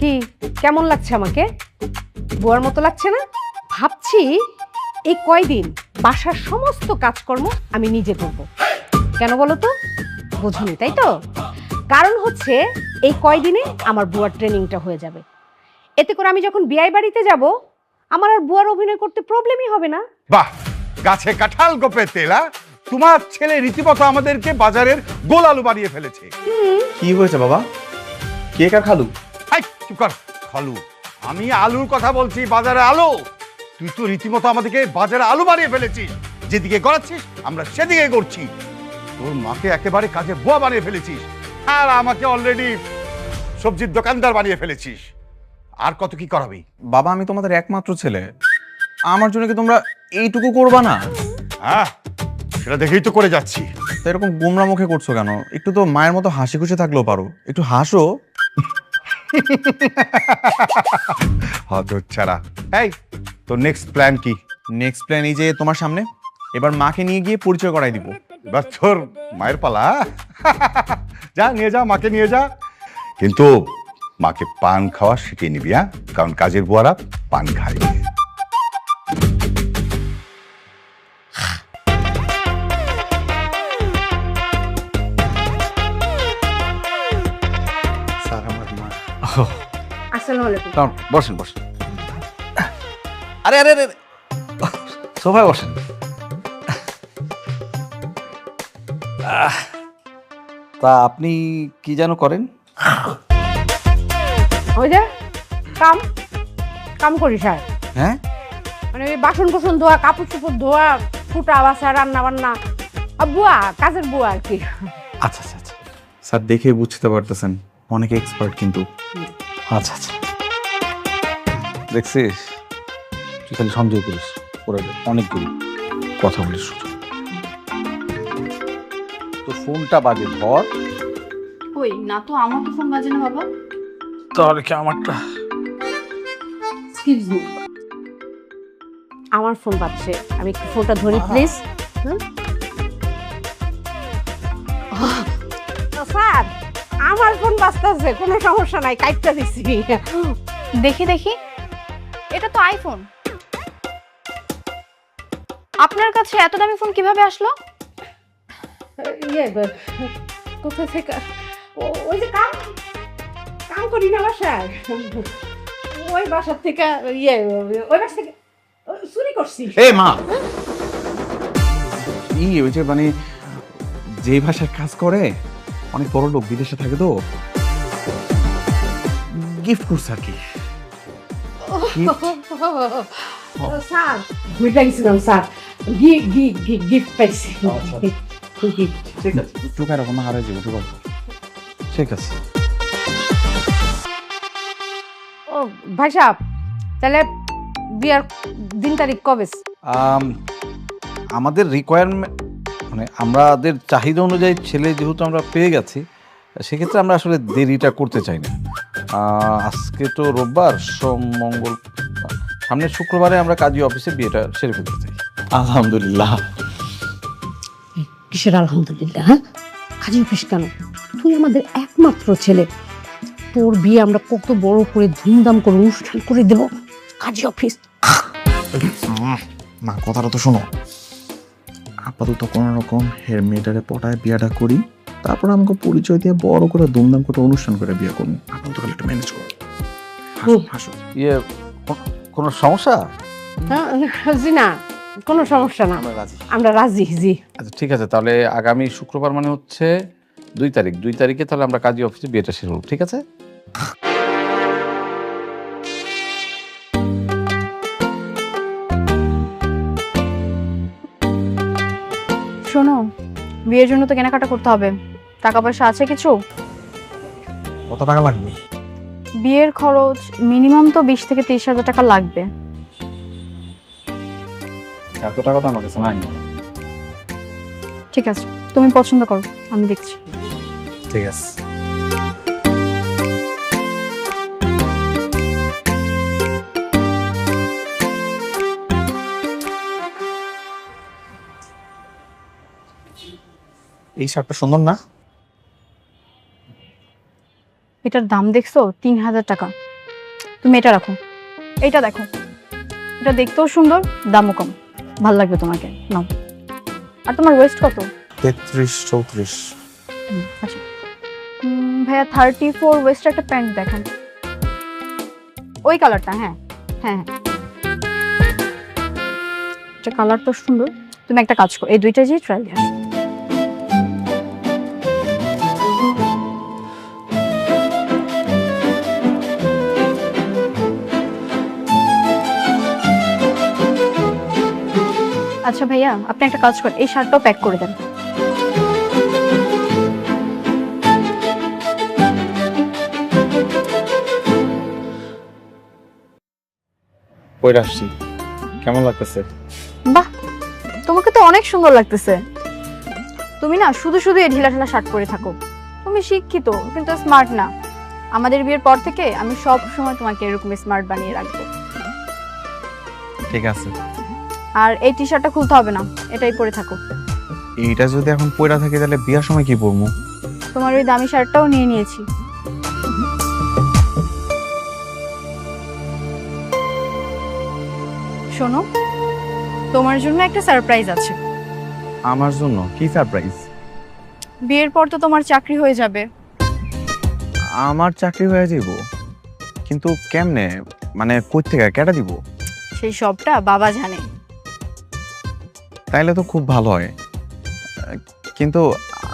কি কেমন লাগছে আমাকে? বুয়ার মতো লাগছে না? ভাবছি এই কয়দিন বাসার সমস্ত কাজকর্ম আমি নিজে করব। কেন বলো তো? বোঝনি তাই তো? কারণ হচ্ছে এই কয়দিনে আমার বুয়ার ট্রেনিংটা হয়ে যাবে। এতে করে আমি যখন বিয়ে বাড়িতে যাব আমার আর বুয়ার অভিনয় করতে প্রবলেমই হবে না। বাহ, গাছে কাঁঠাল গোপে তেলা, তোমার ছেলে রীতিমতো আমাদেরকে বাজারের গোল আলু বানিয়ে ফেলেছে। কি হয়েছে বাবা? কে কার খালু? আই চুপ কর, খালু। আমি আলুর কথা বলছি, বাজারে আলু। তুই তো রীতিমতো আমাদেরকে বাজারে আলু বানিয়ে ফেলেছিস। যেদিকে গড়াচ্ছিস আমরা সেদিকে করছি। তোর মাকে একেবারে কাজে বুয়া বানিয়ে ফেলেছিস, আর আমাকে অলরেডি সবজির দোকানদার বানিয়ে ফেলেছিস। আর কত কি করাবি? বাবা, আমি তোমাদের একমাত্র ছেলে, আমার জন্য কি তোমরা এইটুকু করবা না? হ্যাঁ, সেটা দেখেই তো করে যাচ্ছি। তো এরকম গোমরা মুখে করছো কেন? একটু তো মায়ের মতো হাসি খুশি থাকলেও পারো, একটু হাসো। ছাড়া। এই, তোর নেক্সট প্ল্যান কি? নেক্সট প্ল্যান এই যে তোমার সামনে, এবার মাকে নিয়ে গিয়ে পরিচয় করাই দিব। এবার তোর মায়ের পালা। যা, নিয়ে যা, মাকে নিয়ে যা। কিন্তু মাকে পান খাওয়া শিখিয়ে নিবি, হ্যাঁ? কারণ কাজের বুয়ারা পান খায়। স্যার, আমার মা। আসসালামু আলাইকুম। বসেন বসেন। আরে আরে আরে, সোফায় বসেন। তা আপনি কি যেন করেন? ওই যে কাম কাম করি স্যার। হ্যাঁ, মানে ওই বাসন কোসন ধোয়া, কাপড় চোপড় ধোয়া, ফুটা বাসা, রান্না বান্না, বুয়া, কাজের বুয়া আর কি। আচ্ছা আচ্ছা আচ্ছা, স্যার দেখে বুঝতে পারতেছেন অনেক এক্সপার্ট কিন্তু। আচ্ছা আচ্ছা, দেখছিস তুই খালি সন্দেহ করিস, ওরা অনেকগুলি কথা বলিস শুধু। তো ফোনটা বাজে, ধর। ওই না তো, আমার তো ফোন বাজে না বাবা। তাহলে কি আমারটা? এক্সকিউজ মি, আমার ফোন বাজছে, আমি একটু ফোনটা ধরি প্লিজ। স্যার, আমার ফোন বাজতেছে, কোনো সমস্যা নাই, কাইটটা দিছি। দেখি দেখি, এটা তো আইফোন। আপনার কাছে এত দামি ফোন কিভাবে আসলো? ইয়ে কোথা থেকে? ওই যে কাম কাম করি না বাসায়, ওই বাসার থেকে, ইয়ে ওই বাসা থেকে চুরি করছি। এ মা, ওই যে মানে যে ভাষার কাজ করে, অনেক বড় লোক, বিদেশে থাকে তো, গিফট করছে আর কি। স্যার বুঝতে গেছিলাম স্যার, গিফট পাইছি। ঠিক আছে, টুকা এরকম হারাই যাবে, টুকা। ঠিক আছে। ও ভাই সাহেব, তাহলে বিয়ার দিন তারিখ কবে? আমাদের রিকোয়ারমেন্ট, মানে আমাদের চাহিদা অনুযায়ী ছেলে যেহেতু আমরা পেয়ে গেছি, সেক্ষেত্রে আমরা আসলে দেরিটা করতে চাই না। আজকে তো রোববার, সোম, মঙ্গল, সামনের শুক্রবারে আমরা কাজী অফিসে বিয়েটা সেরে ফেলতে চাই। আলহামদুলিল্লাহ। কিসের আলহামদুলিল্লাহ? হ্যাঁ, কাজী অফিস কেন? তুই আমাদের একমাত্র ছেলে, তোর বিয়ে আমরা কত বড় করে ধুমধাম করে অনুষ্ঠান করে দেব। কাজী অফিস। মা, কথাটা তো শোনো। আপাতত কোনো রকম হের মেয়েটারে পটায় বিয়াটা করি, তারপর আমাকে পরিচয় দিয়ে বড় করে ধুমধাম করে অনুষ্ঠান করে বিয়ে করবো। আপাতত খালি একটু ম্যানেজ করো। হাসো। ইয়ে, কোনো সমস্যা? জি না, কোনো সমস্যা না, আমরা রাজি। জি আচ্ছা ঠিক আছে, তাহলে আগামী শুক্রবার মানে হচ্ছে 2 তারিখে তাহলে আমরা কাজী অফিসে বিয়েটা শেষ করব, ঠিক আছে? শোনো, বিয়ের জন্য তো কেনাকাটা করতে হবে, টাকা পয়সা আছে কিছু? কত টাকা লাগবে? বিয়ের খরচ মিনিমাম তো 20 থেকে 30,000 টাকা লাগবে। এত টাকা তো আমার কাছে নাই। ঠিক আছে, তুমি পছন্দ করো, আমি দেখছি। ঠিক আছে। এই শার্টটা সুন্দর না? এটার দাম দেখছো 3,000 টাকা। তুমি এটা রাখো, এইটা দেখো, এটা দেখতেও সুন্দর, দামও কম, ভাল লাগবে তোমাকে, নাও। আর তোমার ওয়েস্ট কত? 33-34। আচ্ছা ভাইয়া 34 ওয়েস্ট একটা প্যান্ট দেখান, ওই কালারটা। হ্যাঁ হ্যাঁ হ্যাঁ, এটা কালার তো সুন্দর। তুমি একটা কাজ করো, এই দুইটা যে ট্রাই দিয়ে আসো। আচ্ছা ভাইয়া, আপনি একটা কাজ করেন, এই শার্টটাও প্যাক করে দেন। পরে আসছি, কেমন লাগতেছে? বাহ, তোমাকে তো অনেক সুন্দর লাগতেছে। তুমি না শুধু শুধু এই ঢিলা ঢালা শার্ট পরে থাকো। তুমি শিক্ষিত কিন্তু স্মার্ট না। আমাদের বিয়ের পর থেকে আমি সব সময় তোমাকে এরকম স্মার্ট বানিয়ে রাখবো। ঠিক আছে, আর এই টি শার্টটা খুলতে হবে না, এটাই পরে থাকো। এইটা যদি এখন পয়রা থাকে তাহলে বিয়ার সময় কি পরবো? তোমার ওই দামি শার্টটাও নিয়ে নিয়েছি। শোনো, তোমার জন্য একটা সারপ্রাইজ আছে। আমার জন্য কি সারপ্রাইজ? বিয়ের পর তো তোমার চাকরি হয়ে যাবে। আমার চাকরি হয়ে যাব, কিন্তু কেমনে? মানে কই থেকে কেটা দিব? সেই সবটা বাবা জানে। তাইলে তো খুব ভালো হয়, কিন্তু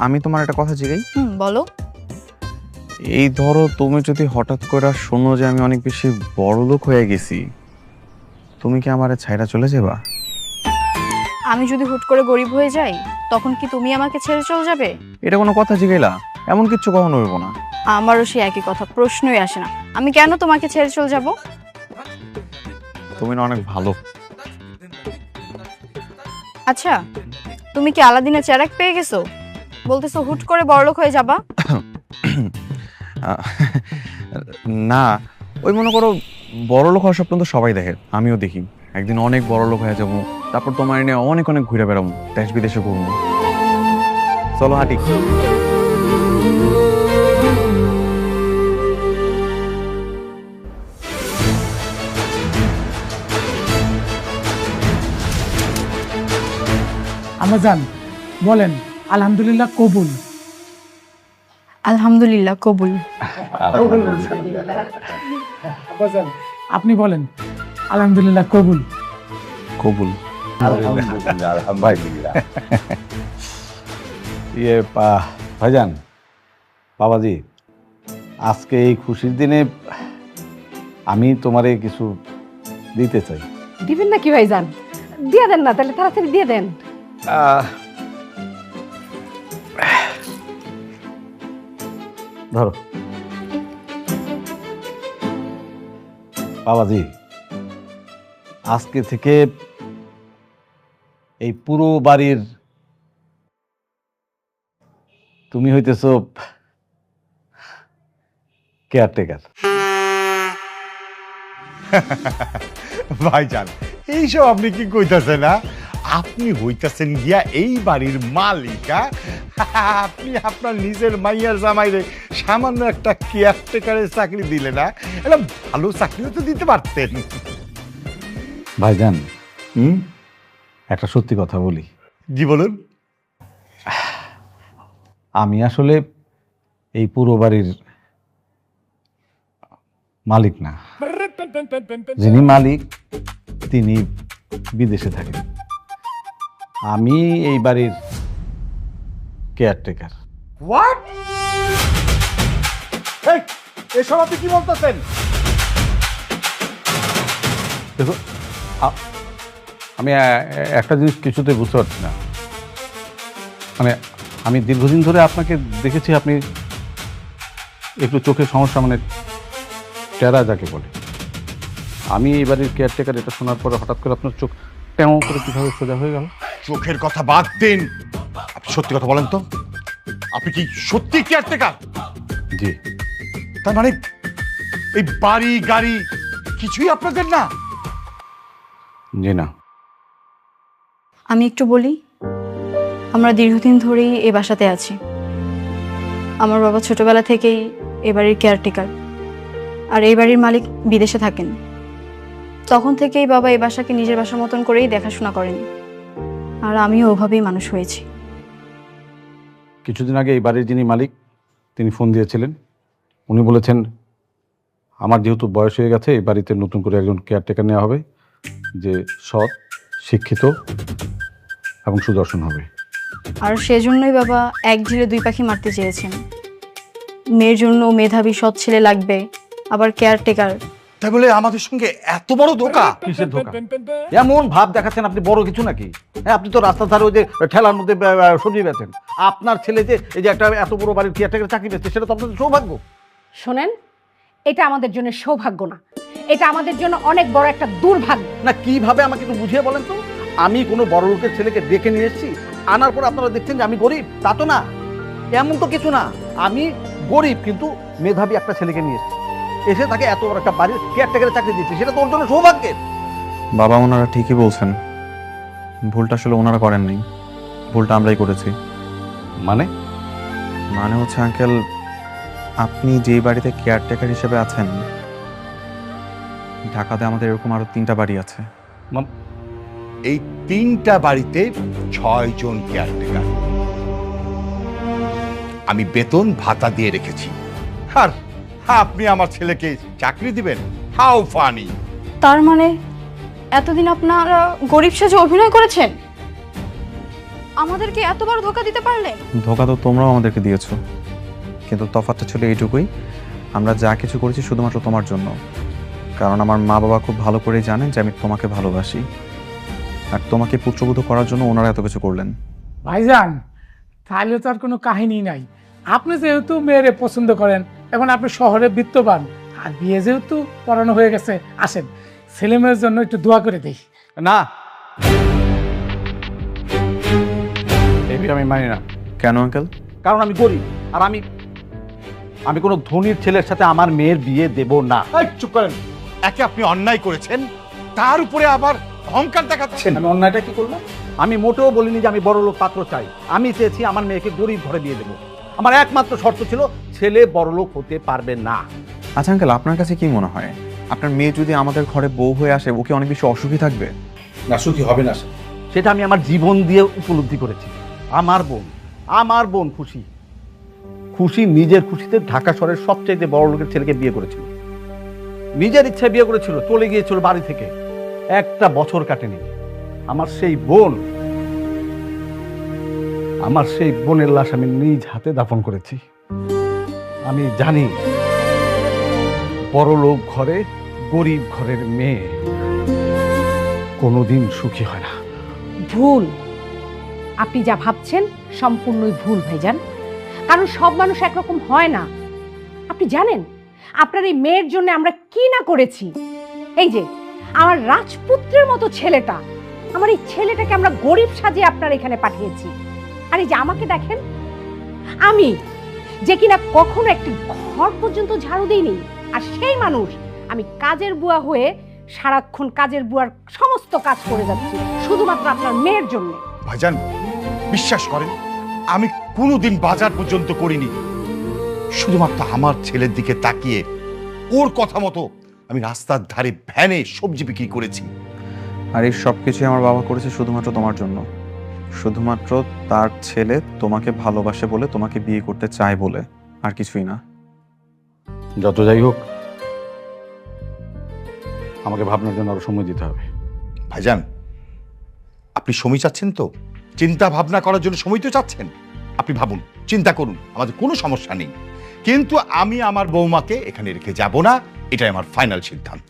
আমি তোমার একটা কথা জিজ্ঞাই। বলো। এই ধরো তুমি যদি হঠাৎ করে শোনো যে আমি অনেক বেশি বড় লোক হয়ে গেছি, তুমি কি আমারে ছাইড়া চলে যাবা? আমি যদি হুট করে গরিব হয়ে যাই, তখন কি তুমি আমাকে ছেড়ে চলে যাবে? এটা কোনো কথা জিগাইলা? এমন কিচ্ছু কখনো হইব না। আমারও সেই একই কথা, প্রশ্নই আসে না। আমি কেন তোমাকে ছেড়ে চলে যাব? তুমি না অনেক ভালো। আচ্ছা, তুমি কি আলাদিনের চেরাগ পেয়ে গেছো? বলতেছো হুট করে বড়লোক হয়ে যাবা। না, ওই মনে করো বড় লোক হওয়ার স্বপ্ন তো সবাই দেখে, আমিও দেখি। একদিন অনেক বড় লোক হয়ে যাবো, তারপর তোমার নিয়ে অনেক অনেক ঘুরে বেড়াবো, দেশ বিদেশে ঘুরবো। চলো হাঁটি। আম্মাজান বলেন আলহামদুলিল্লাহ কবুল। আলহামদুলিল্লাহ কবুল। আব্বাজান আপনি বলেন আলহামদুলিল্লাহ কবুল। কবুল। ভাইজান, বাবাজি, আজকে এই খুশির দিনে আমি তোমারে কিছু দিতে চাই। দিবেন নাকি ভাইজান? দিয়ে দেন না, তাহলে তাড়াতাড়ি দিয়ে দেন। ধরো বাবাজি, আজকে থেকে এই পুরো বাড়ির তুমি হইতেছ কেয়ারটেকার। ভাইজান, এইসব আপনি কি কইতাছেন? না, আপনি হইতাছেন গিয়া এই বাড়ির মালিকা। আপনি আপনার নিজের মাইয়ার জামাইরে সামান্য একটা কেয়ারটেকারের চাকরি দিলে না, এটা ভালো চাকরিও তো দিতে পারতেন। ভাইজান, একটা সত্যি কথা বলি। জি বলুন। আমি আসলে এই পুরো বাড়ির মালিক না। যিনি মালিক তিনি বিদেশে থাকেন, আমি এই বাড়ির কেয়ারটেকার। হোয়াট? এসব আপনি কি বলতেছেন? দেখো আমি একটা জিনিস কিছুতে বুঝতে পারছি না। মানে আমি দীর্ঘদিন ধরে আপনাকে দেখেছি, আপনি একটু চোখের সমস্যা, মানে টেরা যাকে বলে। আমি এই বাড়ির কেয়ারটেকার, এটা শোনার পরে হঠাৎ করে আপনার চোখ তেমন করে কীভাবে সোজা হয়ে গেল? চোখের কথা বাদ দিন, আপনি সত্যি কথা বলেন তো, আপনি কি সত্যি কেয়ারটেকার? জি। তার মানে এই বাড়ি গাড়ি কিছুই আপনাদের না? জি না। আমি একটু বলি, আমরা দীর্ঘদিন ধরেই এ বাসাতে আছি। আমার বাবা ছোটবেলা থেকেই এ বাড়ির কেয়ারটেকার, আর এই বাড়ির মালিক বিদেশে থাকেন। তখন থেকেই বাবা এই বাসাকে নিজের বাসার মতন করেই দেখাশোনা করেন, আর আমিও ওভাবেই মানুষ হয়েছি। কিছুদিন আগে এই বাড়ির যিনি মালিক, তিনি ফোন দিয়েছিলেন। উনি বলেছেন আমার যেহেতু বয়স হয়ে গেছে, এই বাড়িতে নতুন করে একজন কেয়ারটেকার নেওয়া হবে, যে সৎ, শিক্ষিত এবং সুদর্শন হবে। আর সেজন্যই বাবা এক ঢিলে দুই পাখি মারতে চেয়েছেন। মেয়ের জন্য মেধাবী সৎ ছেলে লাগবে, আবার কেয়ারটেকার। তাই বলে আমাদের সঙ্গে এত বড় ধোঁকা? কিসের ধোঁকা? এমন ভাব দেখাচ্ছেন আপনি বড় কিছু নাকি? হ্যাঁ, আপনি তো রাস্তার ধারে ওই যে ঠেলার মধ্যে সবজি বেচেন। আপনার ছেলে যে এই যে একটা এত বড় বাড়ির কেয়ারটেকার চাকরি পেয়েছে, সেটা তো আপনাদের সৌভাগ্য। শোনেন, এটা আমাদের জন্য সৌভাগ্য না, এটা আমাদের জন্য অনেক বড় একটা দুর্ভাগ্য। না, কিভাবে আমাকে একটু বুঝিয়ে বলেন তো। আমি কোনো বড় লোকের ছেলেকে ডেকে নিয়ে এসেছি, আনার পর আপনারা দেখছেন যে আমি গরিব, তা তো না। এমন তো কিছু না, আমি গরিব কিন্তু মেধাবী একটা ছেলেকে নিয়ে এসেছি, এসে তাকে এত বড় একটা বাড়ির কেয়ারটেকারের চাকরি দিয়েছি, সেটা তো ওর জন্য সৌভাগ্যের। বাবা, ওনারা ঠিকই বলছেন, ভুলটা আসলে ওনারা করেননি, ভুলটা আমরাই করেছি। মানে হচ্ছে আঙ্কেল, আপনি যেই বাড়িতে কেয়ারটেকার হিসেবে আছেন, ঢাকাতে আমাদের এরকম আরো 3টা বাড়ি আছে। এই 3টা বাড়িতে 6 জন কেয়ারটেকার। আমি বেতন ভাতা দিয়ে রেখেছি, আর আপনি আমার ছেলেকে চাকরি দিবেন? How funny! তার মানে এতদিন আপনারা গরিব সেজে অভিনয় করেছেন, আমাদেরকে এত বড় ধোঁকা দিতে পারলেন? ধোঁকা তো তোমরাও আমাদেরকে দিয়েছো, কিন্তু তফাৎটা ছিল এইটুকুই, আমরা যা কিছু করেছি শুধুমাত্র তোমার জন্য। কারণ আমার মা বাবা খুব ভালো করেই জানেন যে আমি তোমাকে ভালোবাসি, আর তোমাকে পুত্রবধূ করার জন্য ওনারা এত কিছু করলেন। ভাইজান, তাহলে তো আর কোনো কাহিনী নাই। আপনি যেহেতু মেয়েরে পছন্দ করেন, এখন আপনি শহরে বিত্তবান, আর বিয়ে যেহেতু পড়ানো হয়ে গেছে, আসেন ছেলে মেয়ের জন্য একটু দোয়া করে দিই। না, এই বিয়ে আমি মানি না। কেন আঙ্কেল? কারণ আমি গরিব, আর আমি কোনো ধনীর ছেলের সাথে আমার মেয়ের বিয়ে দেব না। এই, চুপ করেন। একে আপনি অন্যায় করেছেন, তার উপরে আবার অহংকার দেখাচ্ছেন। আমি অন্যায়টা কি করলাম? আমি মোটেও বলিনি যে আমি বড় লোক পাত্র চাই। আমি চেয়েছি আমার মেয়েকে গরিব ঘরে বিয়ে দেবো। আমার একমাত্র শর্ত ছিল, ছেলে বড় লোক হতে পারবে না। আচ্ছা আঙ্কেল, আপনার কাছে কি মনে হয়, আপনার মেয়ে যদি আমাদের ঘরে বউ হয়ে আসে, ও কি অনেক বেশি অসুখী থাকবে? না, সুখী হবে না। সেটা আমি আমার জীবন দিয়ে উপলব্ধি করেছি। আমার বোন খুশি নিজের খুশিতে ঢাকা শহরের সবচেয়ে বড় লোকের ছেলেকে বিয়ে করেছিল। নিজের ইচ্ছায় বিয়ে করেছিল, চলে গিয়েছিল বাড়ি থেকে, একটা বছর কাটেনি। আমার সেই বোনের লাশ আমি নিজ হাতে দাফন করেছি। আমি জানি বড় লোক ঘরে গরিব ঘরের মেয়ে কোনোদিন সুখী হয় না। ভুল, আপনি যা ভাবছেন সম্পূর্ণই ভুল ভাইজান। কারণ সব মানুষ একরকম হয় না। আপনি জানেন আপনার এই মেয়ের জন্য আমরা কি না করেছি? এই যে আমার রাজপুত্রের মতো ছেলেটা, আমার এই ছেলেটাকে আমরা গরিব সাজিয়ে আপনার এখানে পাঠিয়েছি। আর এই যে আমাকে দেখেন, আমি যে কিনা কখনো একটি ঘর পর্যন্ত ঝাড়ু দিইনি, আর সেই মানুষ আমি কাজের বুয়া হয়ে সারাক্ষণ কাজের বুয়ার সমস্ত কাজ করে যাচ্ছি শুধুমাত্র আপনার মেয়ের জন্য। ভাইজান, বিশ্বাস করেন, আমি কোনোদিন বাজার পর্যন্ত করিনি। শুধুমাত্র আমার ছেলের দিকে তাকিয়ে ওর কথা মতো আমি রাস্তার ধারে ভ্যানে সবজি বিক্রি করেছি। আর এই সব কিছুই আমার বাবা করেছে শুধুমাত্র তোমার জন্য, শুধুমাত্র তার ছেলে তোমাকে ভালোবাসে বলে, তোমাকে বিয়ে করতে চায় বলে, আর কিছুই না। যত যাই হোক, আমাকে ভাবনার জন্য আরো সময় দিতে হবে। ভাইজান, আপনি সময় চাচ্ছেন তো? চিন্তা ভাবনা করার জন্য সময় তো চাচ্ছেন। আপনি ভাবুন, চিন্তা করুন, আমাদের কোনো সমস্যা নেই। কিন্তু আমি আমার বৌমাকে এখানে রেখে যাব না, এটাই আমার ফাইনাল সিদ্ধান্ত।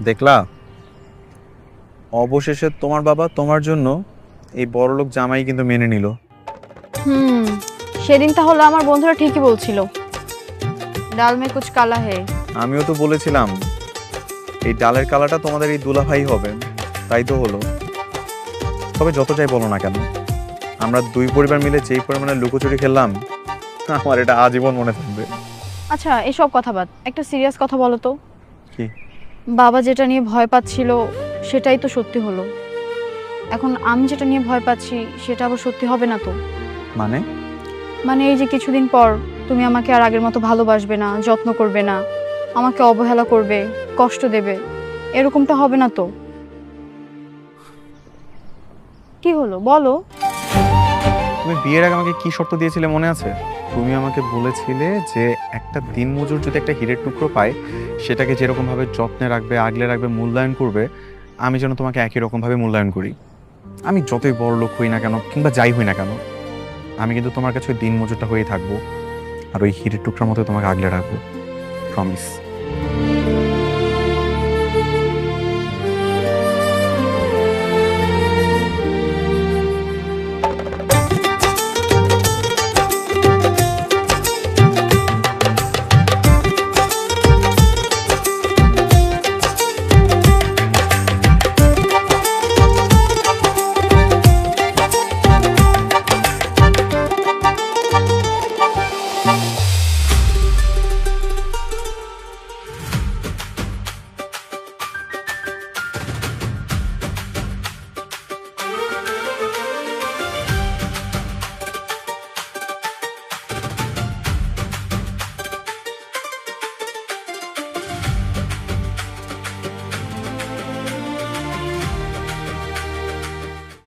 দেখলা, অবশেষে তোমার বাবা তোমার জন্য এই বড়লোক জামাই কিন্তু মেনে নিল। সেদিন তাহলে আমার বন্ধুরা ঠিকই বলছিল, ডাল মে কুছ কালা হে। আমিও তো বলেছিলাম এই ডালের কালাটা তোমাদের এই দুলাভাই হবে, তাই তো হলো। তবে যত যাই বলো না কেন, আমরা দুই পরিবার মিলে যেই পরিমাণে লুকোচুরি খেললাম, আমার এটা আজীবন মনে থাকবে। আচ্ছা এসব কথা বাদ, একটা সিরিয়াস কথা বলো তো। কি? বাবা যেটা নিয়ে ভয় পাচ্ছিল সেটাই তো সত্যি হলো। এখন আমি যেটা নিয়ে ভয় পাচ্ছি সেটা আবার সত্যি হবে না তো? মানে এই যে কিছুদিন পর তুমি আমাকে আর আগের মতো ভালোবাসবে না, যত্ন করবে না, আমাকে অবহেলা করবে, কষ্ট দেবে, এরকমটা হবে না তো? কি হলো বলো? তুমি বিয়ের আগে আমাকে কি শর্ত দিয়েছিলে মনে আছে? তুমি আমাকে বলেছিলে যে একটা দিনমজুর যদি একটা হীরের টুকরো পায়, সেটাকে যেরকম ভাবে যত্নে রাখবে, আগলে রাখবে, মূল্যায়ন করবে, আমি যেন তোমাকে একই রকম ভাবে মূল্যায়ন করি। আমি যতই বড় লোক হই না কেন, কিংবা যাই হই না কেন, আমি কিন্তু তোমার কাছে ওই দিনমজুরটা হয়েই থাকবো, আর ওই হীরের টুকরার মতো তোমাকে আগলে রাখবো। প্রমিস।